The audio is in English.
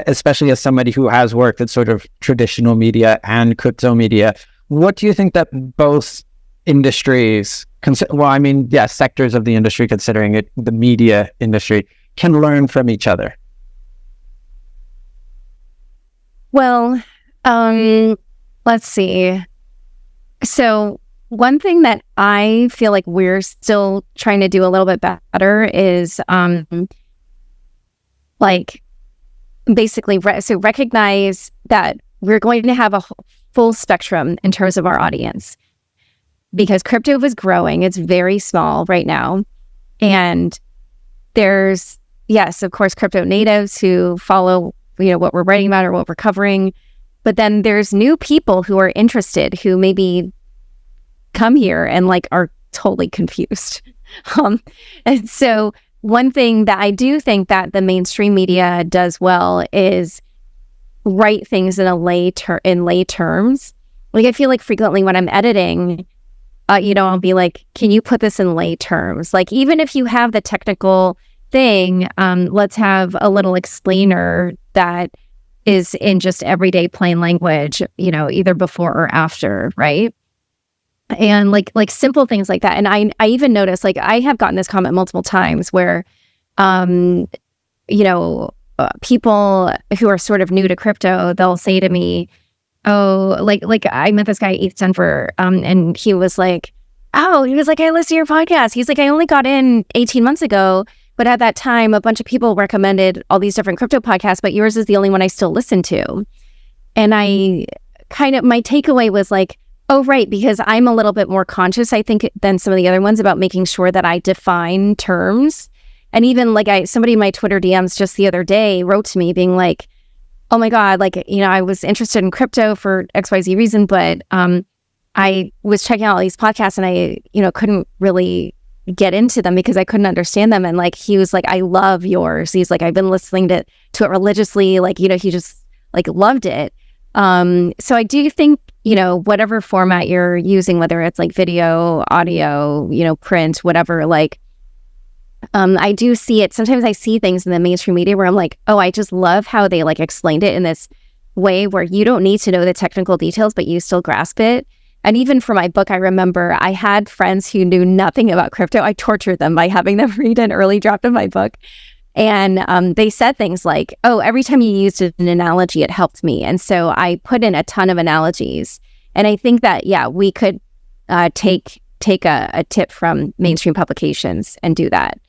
especially as somebody who has worked at sort of traditional media and crypto media, what do you think that both industries, sectors of the industry, considering it the media industry, can learn from each other? Well, let's see. So one thing that I feel like we're still trying to do a little bit better is recognize that we're going to have a full spectrum in terms of our audience, because crypto is growing. It's very small right now. And there's, yes, of course, crypto natives who follow, what we're writing about or what we're covering. But then there's new people who are interested, who maybe come here and are totally confused. And so one thing that I do think that the mainstream media does well is write things in lay terms. I feel like frequently when I'm editing, I'll be like, can you put this in lay terms? Even if you have the technical thing, let's have a little explainer that is in just everyday plain language, either before or after, right? And simple things like that. And I even noticed, I have gotten this comment multiple times where, people who are sort of new to crypto, they'll say to me, oh, I met this guy at Denver, and he was like, I listen to your podcast. He's like, I only got in 18 months ago, but at that time, a bunch of people recommended all these different crypto podcasts, but yours is the only one I still listen to. And my takeaway was oh, right, because I'm a little bit more conscious, I think, than some of the other ones about making sure that I define terms. And even somebody in my Twitter DMs just the other day wrote to me being like, oh my God, I was interested in crypto for XYZ reason, but I was checking out all these podcasts and I, couldn't really get into them because I couldn't understand them. And he was like, I love yours. He's like, I've been listening to it religiously. He just loved it. So I do think, whatever format you're using, whether it's video, audio, print, whatever, I do see it. Sometimes I see things in the mainstream media where I'm like, oh, I just love how they explained it in this way where you don't need to know the technical details, but you still grasp it. And even for my book, I remember I had friends who knew nothing about crypto. I tortured them by having them read an early draft of my book. And they said things like, oh, every time you used an analogy, it helped me. And so I put in a ton of analogies. And I think that, we could take a tip from mainstream publications and do that.